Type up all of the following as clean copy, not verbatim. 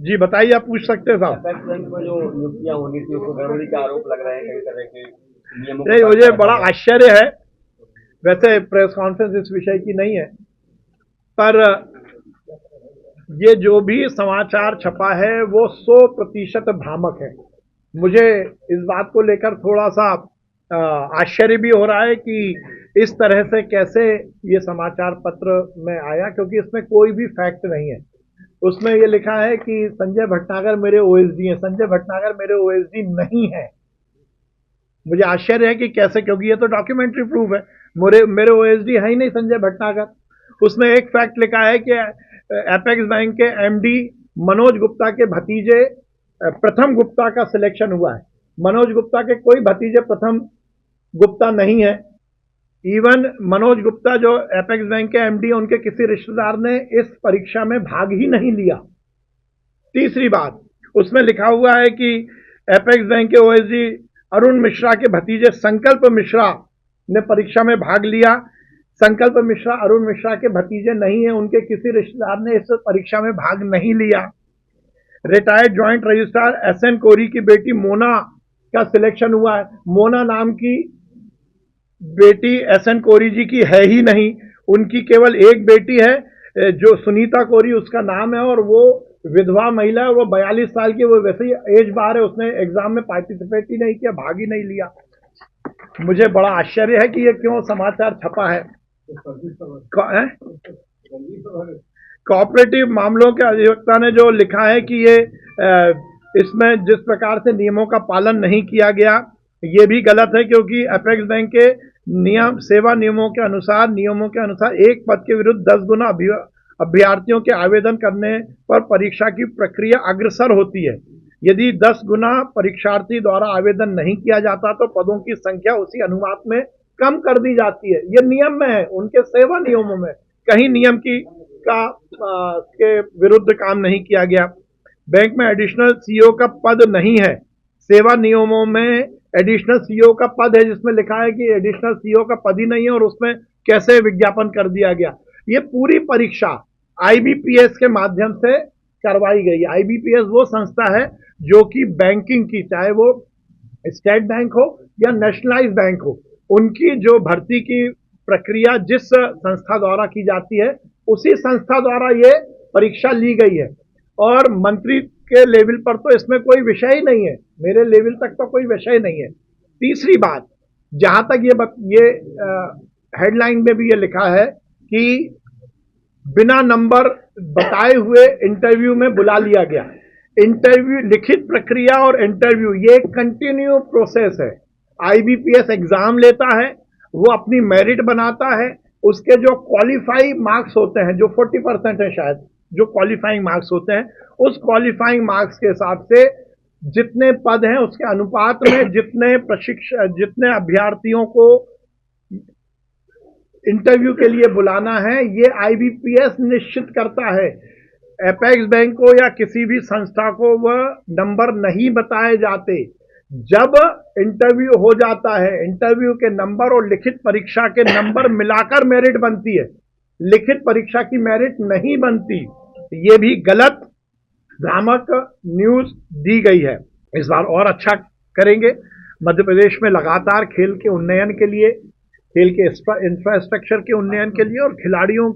जी बताइए, आप पूछ सकते हैं साहब। अपेक्स बैंक में जो नियुक्तियां होनी थी उसको गड़बड़ी का आरोप लग रहे हैं, कई तरह के नियमों को नहीं, टाल मुझे कर रखा बड़ा गया। आश्चर्य है। वैसे प्रेस कॉन्फ्रेंस इस विषय की नहीं है, पर ये जो भी समाचार छपा है वो 100% भ्रामक है। मुझे इस बात को लेकर थोड़ा सा आश्चर्य भी हो रहा है कि इस तरह से कैसे ये समाचार पत्र में आया, क्योंकि इसमें कोई भी फैक्ट नहीं है। उसमें ये लिखा है कि संजय भटनागर मेरे ओएसडी हैं। संजय भटनागर मेरे ओएसडी नहीं है। मुझे आश्चर्य है कि कैसे, क्योंकि ये तो डॉक्यूमेंट्री प्रूफ है। मेरे मेरे ओएसडी है ही नहीं संजय भटनागर। उसमें एक फैक्ट लिखा है कि एपेक्स बैंक के एमडी मनोज गुप्ता के भतीजे प्रथम गुप्ता का सिलेक्शन हुआ है। मनोज गुप्ता के कोई भतीजे प्रथम गुप्ता नहीं है। इवन मनोज गुप्ता जो एपेक्स बैंक के एमडी, उनके किसी रिश्तेदार ने इस परीक्षा में भाग ही नहीं लिया। तीसरी बात, उसमें लिखा हुआ है कि एपेक्स बैंक के ओएसडी अरुण मिश्रा के भतीजे संकल्प मिश्रा ने परीक्षा में भाग लिया। संकल्प मिश्रा अरुण मिश्रा के भतीजे नहीं है, उनके किसी रिश्तेदार ने इस परीक्षा में भाग नहीं लिया। रिटायर्ड ज्वाइंट रजिस्ट्रार एसएन कोरी की बेटी मोना का सिलेक्शन हुआ है। मोना नाम की बेटी एसएन कोरी जी की है ही नहीं। उनकी केवल एक बेटी है जो सुनीता कोरी उसका नाम है, और वो विधवा महिला है। वो 42 साल की, वो वैसे ही एज बार है। उसने एग्जाम में पार्टिसिपेट ही नहीं किया, भाग ही नहीं लिया। मुझे बड़ा आश्चर्य है कि ये क्यों समाचार छपा है। कोऑपरेटिव मामलों के अधिवक्ता ने जो लिखा है कि ये इसमें जिस प्रकार से नियमों का पालन नहीं किया गया, ये भी गलत है, क्योंकि अपेक्स बैंक के सेवा नियमों के अनुसार एक पद के विरुद्ध 10 गुना अभ्यर्थियों के आवेदन करने पर परीक्षा की प्रक्रिया अग्रसर होती है। यदि 10 गुना परीक्षार्थी द्वारा आवेदन नहीं किया जाता तो पदों की संख्या उसी अनुपात में कम कर दी जाती है। ये नियम में है, उनके सेवा नियमों में कहीं नियम के विरुद्ध काम नहीं किया गया। बैंक में एडिशनल सीईओ का पद नहीं है। सेवा नियमों में एडिशनल सीईओ का पद है, जिसमें लिखा है कि एडिशनल सीईओ का पद ही नहीं है, और उसमें कैसे विज्ञापन कर दिया गया। ये पूरी परीक्षा आईबीपीएस के माध्यम से करवाई गई। आईबीपीएस वो संस्था है जो कि बैंकिंग की, चाहे वो स्टेट बैंक हो या नेशनलाइज बैंक हो, उनकी जो भर्ती की प्रक्रिया जिस संस्था द्वारा की जाती है, उसी संस्था द्वारा ये परीक्षा ली गई है। और मंत्री के लेवल पर तो इसमें कोई विषय ही नहीं है, मेरे लेवल तक तो कोई विषय नहीं है। तीसरी बात, जहां तक ये हेडलाइन में भी ये लिखा है कि बिना नंबर बताए हुए इंटरव्यू में बुला लिया गया। इंटरव्यू, लिखित प्रक्रिया और इंटरव्यू, ये कंटिन्यू प्रोसेस है। आईबीपीएस एग्जाम लेता है, वो अपनी मेरिट बनाता है, उसके जो क्वालिफाइंग मार्क्स होते हैं, जो 40% है शायद, जो क्वालिफाइंग मार्क्स होते हैं, उस क्वालिफाइंग मार्क्स के हिसाब से जितने पद हैं उसके अनुपात में जितने अभ्यर्थियों को इंटरव्यू के लिए बुलाना है, ये आईबीपीएस निश्चित करता है। एपेक्स बैंक को या किसी भी संस्था को वह नंबर नहीं बताए जाते। जब इंटरव्यू हो जाता है, इंटरव्यू के नंबर और लिखित परीक्षा के नंबर मिलाकर मेरिट बनती है, लिखित परीक्षा की मेरिट नहीं बनती। ये भी गलत भ्रामक न्यूज दी गई है। इस बार और अच्छा करेंगे। मध्य प्रदेश में लगातार खेल के उन्नयन के लिए, खेल के इंफ्रास्ट्रक्चर के उन्नयन के लिए और खिलाड़ियों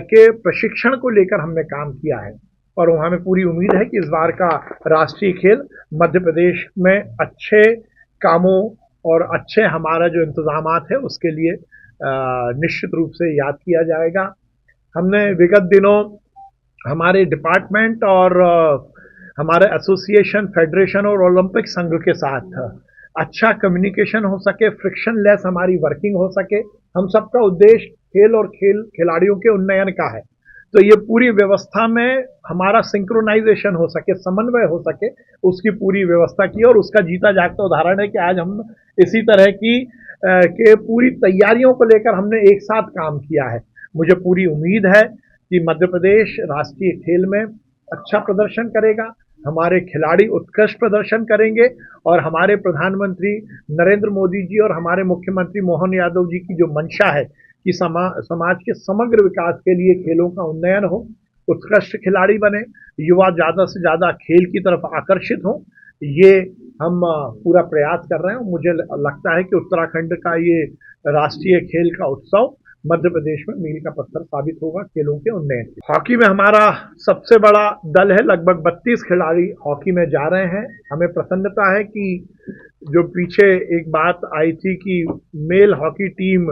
के प्रशिक्षण को लेकर हमने काम किया है, और हमें पूरी उम्मीद है कि इस बार का राष्ट्रीय खेल मध्य प्रदेश में अच्छे कामों और अच्छे हमारा जो इंतजामात है उसके लिए निश्चित रूप से याद किया जाएगा। हमने विगत दिनों हमारे डिपार्टमेंट और हमारे एसोसिएशन, फेडरेशन और ओलंपिक संघ के साथ अच्छा कम्युनिकेशन हो सके, फ्रिक्शन लेस हमारी वर्किंग हो सके। हम सबका उद्देश्य खेल और खिलाड़ियों के उन्नयन का है, तो ये पूरी व्यवस्था में हमारा सिंक्रोनाइजेशन हो सके, समन्वय हो सके, उसकी पूरी व्यवस्था की, और उसका जीता जागता उदाहरण है कि आज हम इसी तरह की के पूरी तैयारियों को लेकर हमने एक साथ काम किया है। मुझे पूरी उम्मीद है कि मध्य प्रदेश राष्ट्रीय खेल में अच्छा प्रदर्शन करेगा, हमारे खिलाड़ी उत्कृष्ट प्रदर्शन करेंगे, और हमारे प्रधानमंत्री नरेंद्र मोदी जी और हमारे मुख्यमंत्री मोहन यादव जी की जो मंशा है कि समाज के समग्र विकास के लिए खेलों का उन्नयन हो, उत्कृष्ट खिलाड़ी बने, युवा ज़्यादा से ज़्यादा खेल की तरफ आकर्षित हों, ये हम पूरा प्रयास कर रहे हैं। मुझे लगता है कि उत्तराखंड का ये राष्ट्रीय खेल का उत्सव मध्य प्रदेश में मील का पत्थर साबित होगा खेलों के उन्नयन। हॉकी में हमारा सबसे बड़ा दल है, लगभग 32 खिलाड़ी हॉकी में जा रहे हैं। हमें प्रसन्नता है कि जो पीछे एक बात आई थी कि मेल हॉकी टीम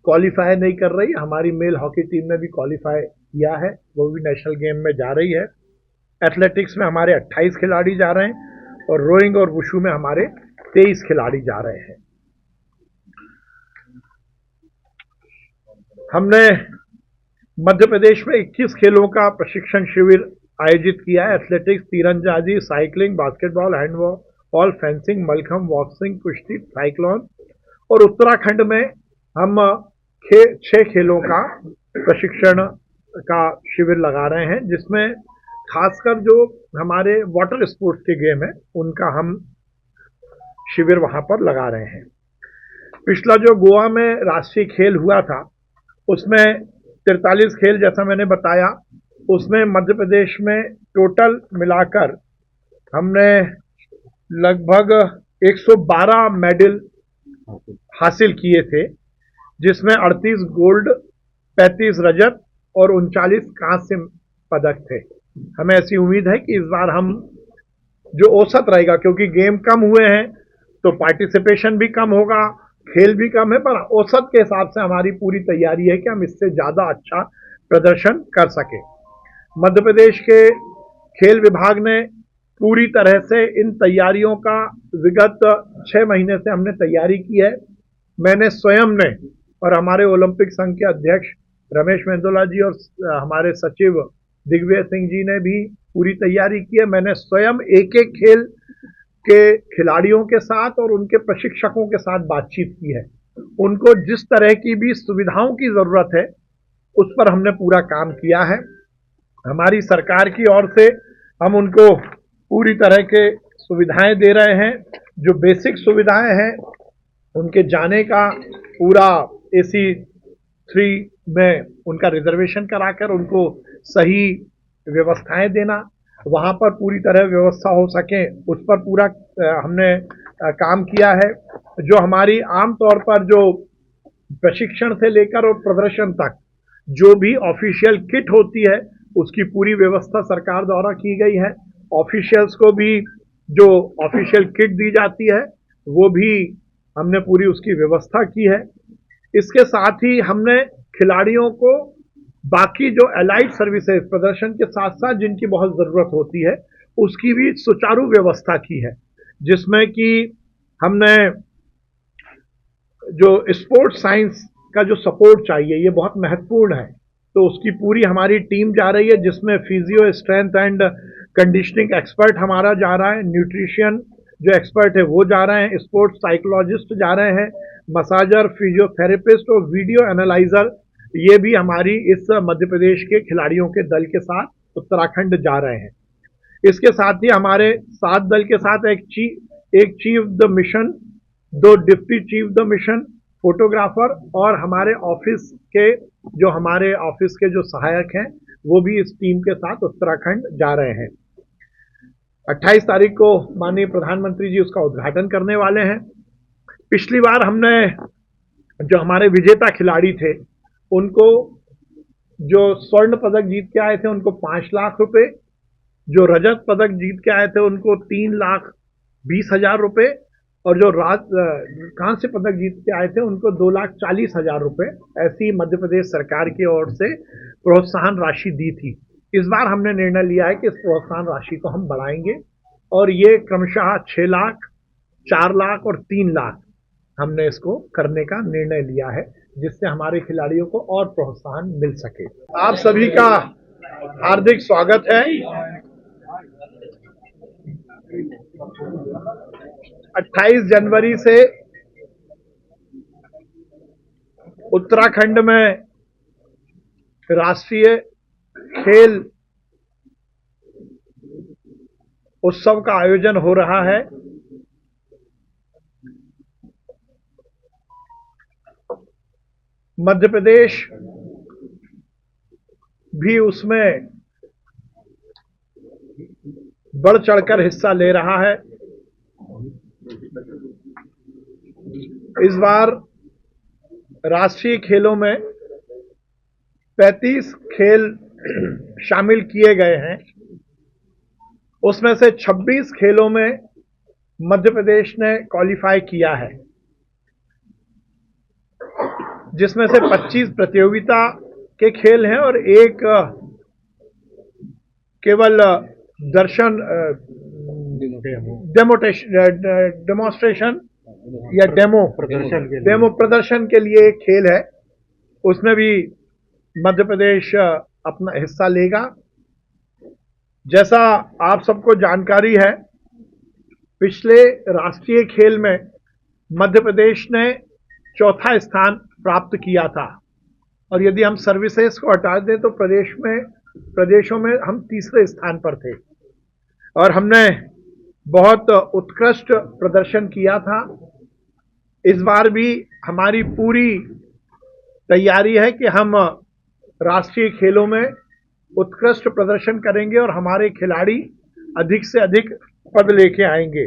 क्वालिफाई नहीं कर रही, हमारी मेल हॉकी टीम ने भी क्वालिफाई किया है, वो भी नेशनल गेम में जा रही है। एथलेटिक्स में हमारे 28 खिलाड़ी जा रहे हैं और रोइंग और वुशु में हमारे 23 खिलाड़ी जा रहे हैं। हमने मध्य प्रदेश में 21 खेलों का प्रशिक्षण शिविर आयोजित किया है। एथलेटिक्स, तीरंदाजी, cycling, basketball, handball, fencing, mallakhamb, boxing, कुश्ती, साइक्लोन और उत्तराखंड में हम 6 खेलों का प्रशिक्षण का शिविर लगा रहे हैं, जिसमें खासकर जो हमारे वाटर स्पोर्ट्स के गेम है उनका हम शिविर वहां पर लगा रहे हैं। पिछला जो गोवा में राष्ट्रीय खेल हुआ था उसमें 43 खेल, जैसा मैंने बताया, उसमें मध्य प्रदेश में टोटल मिलाकर हमने लगभग 112 मेडल हासिल किए थे, जिसमें 38 गोल्ड, 35 रजत और 39 कांस्य पदक थे। हमें ऐसी उम्मीद है कि इस बार हम जो औसत रहेगा, क्योंकि गेम कम हुए हैं तो पार्टिसिपेशन भी कम होगा, खेल भी कम है, पर औसत के हिसाब से हमारी पूरी तैयारी है कि हम इससे ज़्यादा अच्छा प्रदर्शन कर सकें। मध्य प्रदेश के खेल विभाग ने पूरी तरह से इन तैयारियों का विगत 6 महीने से हमने तैयारी की है। मैंने स्वयं ने और हमारे ओलंपिक संघ के अध्यक्ष रमेश मेंदोला जी और हमारे सचिव दिग्विजय सिंह जी ने भी पूरी तैयारी की है। मैंने स्वयं एक एक खेल के खिलाड़ियों के साथ और उनके प्रशिक्षकों के साथ बातचीत की है। उनको जिस तरह की भी सुविधाओं की जरूरत है उस पर हमने पूरा काम किया है। हमारी सरकार की ओर से हम उनको पूरी तरह के सुविधाएं दे रहे हैं। जो बेसिक सुविधाएं हैं, उनके जाने का पूरा AC3 में उनका रिजर्वेशन कराकर उनको सही व्यवस्थाएं देना, वहां पर पूरी तरह व्यवस्था हो सके उस पर पूरा हमने काम किया है। जो हमारी आमतौर पर जो प्रशिक्षण से लेकर और प्रदर्शन तक जो भी ऑफिशियल किट होती है उसकी पूरी व्यवस्था सरकार द्वारा की गई है। ऑफिशियल्स को भी जो ऑफिशियल किट दी जाती है वो भी हमने पूरी उसकी व्यवस्था की है। इसके साथ ही हमने खिलाड़ियों को बाकी जो एलाइड सर्विसेज प्रदर्शन के साथ साथ जिनकी बहुत ज़रूरत होती है उसकी भी सुचारू व्यवस्था की है, जिसमें कि हमने जो स्पोर्ट्स साइंस का जो सपोर्ट चाहिए ये बहुत महत्वपूर्ण है, तो उसकी पूरी हमारी टीम जा रही है, जिसमें physio, strength and conditioning expert हमारा जा रहा है, न्यूट्रिशन जो एक्सपर्ट है वो जा रहे हैं, स्पोर्ट्स साइकोलॉजिस्ट जा रहे हैं, मसाजर, फिजियोथेरेपिस्ट और वीडियो एनालाइजर, ये भी हमारी इस मध्य प्रदेश के खिलाड़ियों के दल के साथ उत्तराखंड जा रहे हैं। इसके साथ ही हमारे 7 दल के साथ एक chief the mission, 2 deputy chief the mission, photographer और हमारे ऑफिस के जो सहायक हैं वो भी इस टीम के साथ उत्तराखंड जा रहे हैं। 28 तारीख को माननीय प्रधानमंत्री जी उसका उद्घाटन करने वाले हैं। पिछली बार हमने जो हमारे विजेता खिलाड़ी थे उनको जो स्वर्ण पदक जीत के आए थे उनको 5 लाख रुपए, जो रजत पदक जीत के आए थे उनको 3,20,000 रुपए और जो कांस्य पदक जीत के आए थे उनको 2,40,000 रुपए ऐसी मध्य प्रदेश सरकार की ओर से प्रोत्साहन राशि दी थी। इस बार हमने निर्णय लिया है कि इस प्रोत्साहन राशि को हम बढ़ाएंगे और ये क्रमशः 6 लाख, 4 लाख और 3 लाख हमने इसको करने का निर्णय लिया है, जिससे हमारे खिलाड़ियों को और प्रोत्साहन मिल सके। आप सभी का हार्दिक स्वागत है। 28 जनवरी से उत्तराखंड में राष्ट्रीय खेल उत्सव का आयोजन हो रहा है। मध्य प्रदेश भी उसमें बढ़ चढ़कर हिस्सा ले रहा है। इस बार राष्ट्रीय खेलों में 35 खेल शामिल किए गए हैं। उसमें से 26 खेलों में मध्य प्रदेश ने क्वालिफाई किया है, जिसमें से 25 प्रतियोगिता के खेल हैं और एक केवल दर्शन डेमोस्ट्रेशन या डेमो प्रदर्शन के लिए एक खेल है। उसमें भी मध्य प्रदेश अपना हिस्सा लेगा। जैसा आप सबको जानकारी है, पिछले राष्ट्रीय खेल में मध्य प्रदेश ने चौथा स्थान प्राप्त किया था, और यदि हम सर्विसेज को हटा दें तो प्रदेशों में हम तीसरे स्थान पर थे और हमने बहुत उत्कृष्ट प्रदर्शन किया था। इस बार भी हमारी पूरी तैयारी है कि हम राष्ट्रीय खेलों में उत्कृष्ट प्रदर्शन करेंगे और हमारे खिलाड़ी अधिक से अधिक पद लेके आएंगे।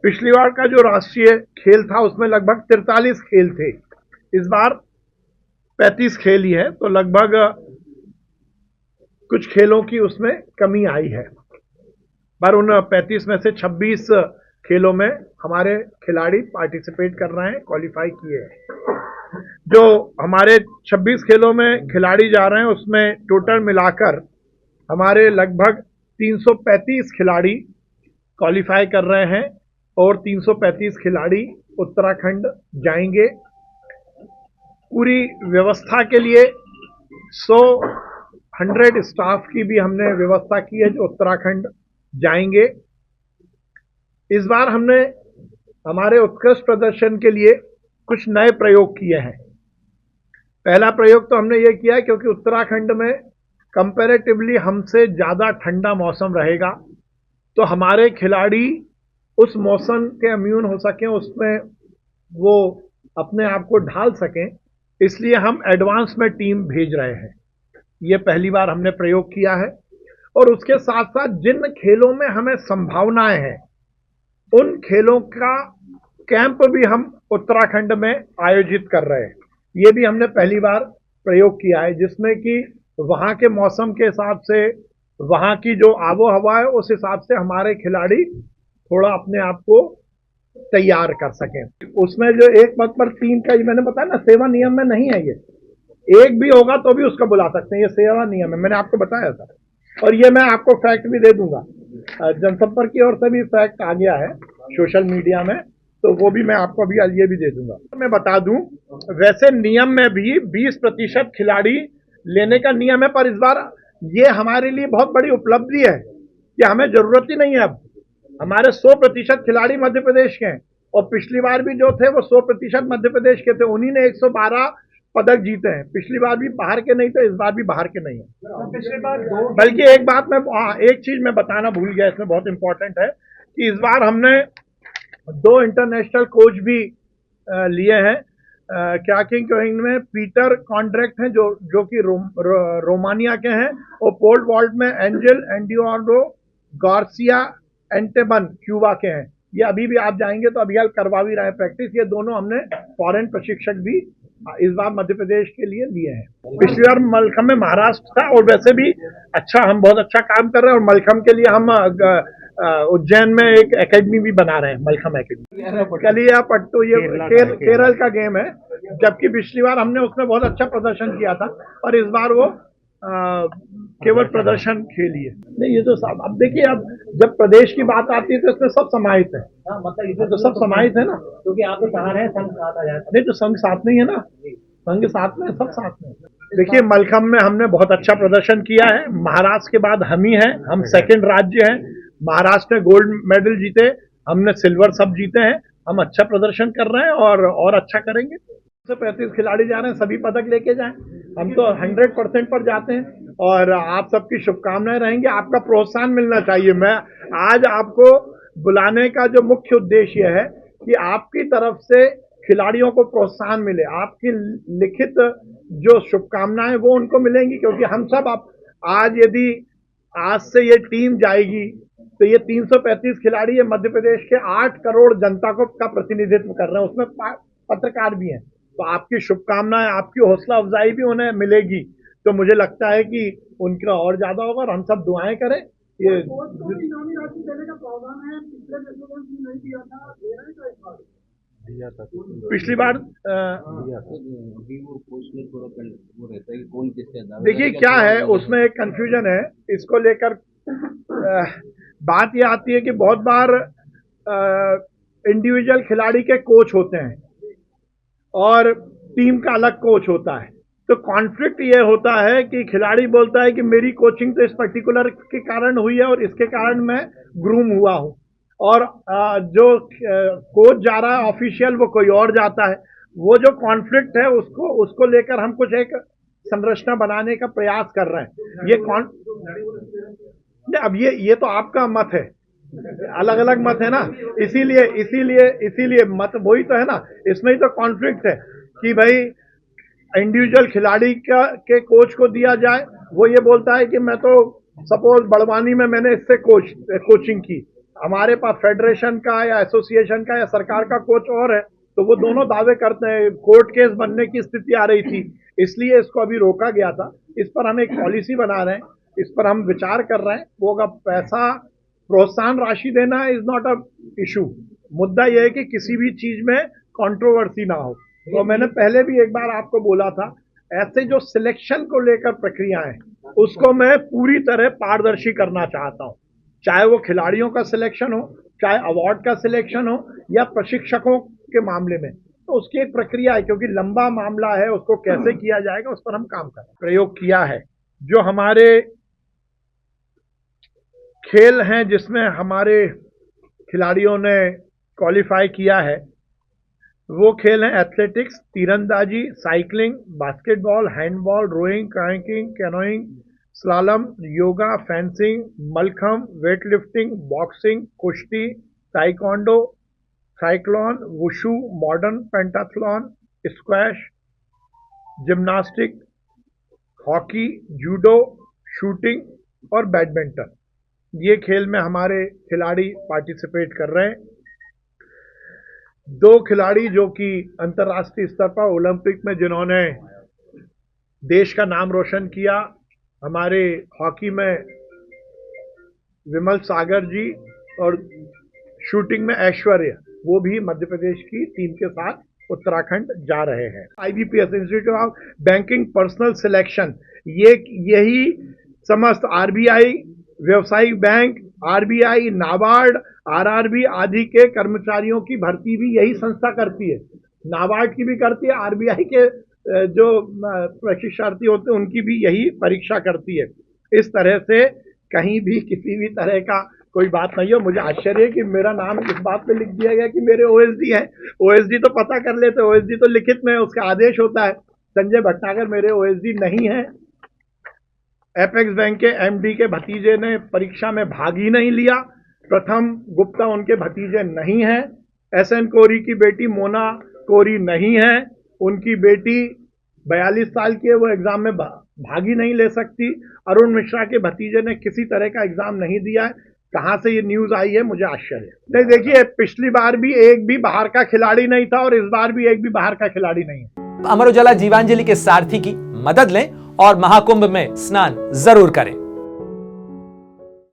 पिछली बार का जो राष्ट्रीय खेल था उसमें लगभग 43 खेल थे, इस बार 35 खेल ही है, तो लगभग कुछ खेलों की उसमें कमी आई है। पर उन 35 में से 26 खेलों में हमारे खिलाड़ी पार्टिसिपेट कर रहे हैं, क्वालिफाई किए हैं। जो हमारे 26 खेलों में खिलाड़ी जा रहे हैं उसमें टोटल मिलाकर हमारे लगभग 335 खिलाड़ी क्वालिफाई कर रहे हैं और 335 खिलाड़ी उत्तराखंड जाएंगे। पूरी व्यवस्था के लिए 100 स्टाफ की भी हमने व्यवस्था की है जो उत्तराखंड जाएंगे। इस बार हमने हमारे उत्कृष्ट प्रदर्शन के लिए कुछ नए प्रयोग किए हैं। पहला प्रयोग तो हमने ये किया है क्योंकि उत्तराखंड में कंपैरेटिवली हमसे ज़्यादा ठंडा मौसम रहेगा, तो हमारे खिलाड़ी उस मौसम के इम्यून हो सकें, उसमें वो अपने आप को ढाल सकें, इसलिए हम एडवांस में टीम भेज रहे हैं। ये पहली बार हमने प्रयोग किया है। और उसके साथ साथ जिन खेलों में हमें संभावनाएं हैं उन खेलों का कैंप भी हम उत्तराखंड में आयोजित कर रहे हैं। ये भी हमने पहली बार प्रयोग किया है, जिसमें कि वहाँ के मौसम के हिसाब से, वहाँ की जो आबो हवा है उस हिसाब से हमारे खिलाड़ी थोड़ा अपने आप को तैयार कर सकें। उसमें जो एक पद पर 3 का मैंने बताया ना, सेवा नियम में नहीं है। ये एक भी होगा तो भी उसका बुला सकते हैं, ये सेवा नियम है, मैंने आपको बताया था। और ये मैं आपको फैक्ट भी दे दूंगा, जनसंपर्क की ओर से भी फैक्ट आ गया है सोशल मीडिया में, तो वो भी मैं आपको अभी ये भी दे दूंगा। मैं बता दूं, वैसे नियम में भी 20% खिलाड़ी लेने का नियम है, पर इस बार ये हमारे लिए बहुत बड़ी उपलब्धि है कि हमें जरूरत ही नहीं है। अब हमारे 100% खिलाड़ी मध्य प्रदेश के हैं और पिछली बार भी जो थे वो 100% मध्य प्रदेश के थे। उन्हीं ने 112 पदक जीते हैं। पिछली बार भी बाहर के नहीं थे, इस बार भी बाहर के नहीं है। पिछली बार बल्कि एक बात मैं एक चीज मैं बताना भूल गया, इसमें बहुत इंपॉर्टेंट है कि इस बार हमने 2 इंटरनेशनल कोच भी लिए हैं। क्या में पीटर कॉन्ड्रैक्ट हैं जो कि रोमानिया के हैं, और पोल वॉल्ट में एंजल एंडियोर्डो गार्सिया एंटेबन क्यूबा के हैं। ये अभी भी आप जाएंगे तो अभी हाल करवा भी रहे हैं प्रैक्टिस। ये दोनों हमने फॉरेन प्रशिक्षक भी इस बार मध्य प्रदेश के लिए लिए हैं। पिछली बार मलखम में महाराष्ट्र था और वैसे भी हम बहुत अच्छा काम कर रहे हैं और मलखम के लिए हम उज्जैन में एक एकेडमी भी बना रहे हैं, मलखम एकेडमी। कलिया पट्टू ये केरल का गेम है, जबकि पिछली बार हमने उसमें बहुत अच्छा प्रदर्शन किया था और इस बार वो केवल प्रदर्शन खेलिए। नहीं, ये तो सब अब देखिए, अब जब प्रदेश की बात आती है तो इसमें सब समाहित है। मतलब इसमें तो सब समाहित है ना, क्योंकि आप तो कहा रहे हैं संघ साथ आ जाए। नहीं, तो संघ साथ नहीं है ना, संघ साथ में, सब साथ में। देखिए, मलखम में हमने बहुत अच्छा प्रदर्शन किया है। महाराष्ट्र के बाद हम ही हैं, हम सेकंड राज्य हैं। महाराष्ट्र ने गोल्ड मेडल जीते, हमने सिल्वर सब जीते हैं। हम अच्छा प्रदर्शन कर रहे हैं और अच्छा करेंगे। 35 खिलाड़ी जा रहे हैं, सभी पदक लेके जाएं। हम तो 100% पर जाते हैं और आप सबकी शुभकामनाएं रहेंगी। आपका प्रोत्साहन मिलना चाहिए। मैं आज आपको बुलाने का जो मुख्य उद्देश्य है कि आपकी तरफ से खिलाड़ियों को प्रोत्साहन मिले, आपकी लिखित जो शुभकामनाएं वो उनको मिलेंगी, क्योंकि हम सब आज यदि आज से ये टीम जाएगी तो ये 335 खिलाड़ी ये मध्य प्रदेश के 8 करोड़ जनता का प्रतिनिधित्व कर रहे हैं, उसमें पत्रकार भी हैं। तो आपकी शुभकामनाएं, आपकी हौसला अफजाई भी उन्हें मिलेगी, तो मुझे लगता है कि उनका और ज्यादा होगा और हम सब दुआएं करें। ये इनामी राशि देने का प्रावधान है, पिछले देशों में नहीं दिया था, दे रहे हैं क्या इस बार? पिछली बार देखिए क्या है, उसमें एक कंफ्यूजन है इसको लेकर। बात ये आती है कि बहुत बार इंडिविजुअल खिलाड़ी के कोच होते हैं और टीम का अलग कोच होता है, तो कॉन्फ्लिक्ट ये होता है कि खिलाड़ी बोलता है कि मेरी कोचिंग तो इस पर्टिकुलर के कारण हुई है और इसके कारण मैं ग्रूम हुआ हूं, और जो कोच जा रहा है ऑफिशियल वो कोई और जाता है। वो जो कॉन्फ्लिक्ट है उसको लेकर हम कुछ एक संरचना बनाने का प्रयास कर रहे हैं। अब ये तो आपका मत है, अलग अलग मत है ना, इसीलिए मत वही तो है ना, इसमें ही तो कॉन्फ्लिक्ट है कि भाई इंडिविजुअल खिलाड़ी के कोच को दिया जाए। वो ये बोलता है कि मैं तो सपोज बड़वानी में मैंने इससे कोचिंग की, हमारे पास फेडरेशन का या एसोसिएशन का या सरकार का कोच और है, तो वो दोनों दावे करते हैं। कोर्ट केस बनने की स्थिति आ रही थी, इसलिए इसको अभी रोका गया था। इस पर हम एक पॉलिसी बना रहे हैं, इस पर हम विचार कर रहे हैं। वो अगर पैसा प्रोत्साहन राशि देना इज नॉट अ इशू, मुद्दा यह है कि किसी भी चीज में कंट्रोवर्सी ना हो। तो मैंने पहले भी एक बार आपको बोला था, ऐसे जो सिलेक्शन को लेकर प्रक्रियाएं उसको मैं पूरी तरह पारदर्शी करना चाहता हूं, चाहे वो खिलाड़ियों का सिलेक्शन हो, चाहे अवार्ड का सिलेक्शन हो या प्रशिक्षकों के मामले में। तो उसकी एक प्रक्रिया है, क्योंकि लंबा मामला है, उसको कैसे किया जाएगा उस पर हम काम कर रहे हैं। प्रयोग किया है जो हमारे खेल हैं जिसमें हमारे खिलाड़ियों ने क्वालिफाई किया है, वो खेल हैं एथलेटिक्स, तीरंदाजी, cycling, basketball, handball, rowing, kayaking, canoeing, slalom, yoga, fencing, Mallakhamb, weightlifting, boxing, कुश्ती, taekwondo, cyclone, wushu, modern pentathlon, squash, gymnastic, hockey, judo, shooting और बैडमिंटन। ये खेल में हमारे खिलाड़ी पार्टिसिपेट कर रहे हैं। 2 खिलाड़ी जो कि अंतर्राष्ट्रीय स्तर पर ओलंपिक में जिन्होंने देश का नाम रोशन किया, हमारे हॉकी में विमल सागर जी और शूटिंग में ऐश्वर्य, वो भी मध्य प्रदेश की टीम के साथ उत्तराखंड जा रहे हैं। IBPS institute of banking personal selection, यही समस्त RBI, व्यवसायिक बैंक, RBI, नाबार्ड, RRB आदि के कर्मचारियों की भर्ती भी यही संस्था करती है। नाबार्ड की भी करती है, RBI के जो प्रशिक्षार्थी होते हैं उनकी भी यही परीक्षा करती है। इस तरह से कहीं भी किसी भी तरह का कोई बात नहीं हो। मुझे आश्चर्य है कि मेरा नाम इस बात पे लिख दिया गया कि मेरे OSD हैं। OSD तो पता कर लेते, OSD तो लिखित में उसका आदेश होता है। संजय भटनागर मेरे OSD नहीं है। एपेक्स बैंक के MD के भतीजे ने परीक्षा में भाग ही नहीं लिया। प्रथम गुप्ता उनके भतीजे नहीं हैं। SN कोरी की बेटी मोना कोरी नहीं है, उनकी बेटी 42 साल की है, वो एग्जाम में भाग ही नहीं ले सकती। अरुण मिश्रा के भतीजे ने किसी तरह का एग्जाम नहीं दिया है। कहां से ये न्यूज आई है, मुझे आश्चर्य है। नहीं, देखिए पिछली बार भी एक भी बाहर का खिलाड़ी नहीं था और इस बार भी एक भी बाहर का खिलाड़ी नहीं है। अमर उजाला जीवांजलि के सारथी की मदद लें और महाकुंभ में स्नान जरूर करें।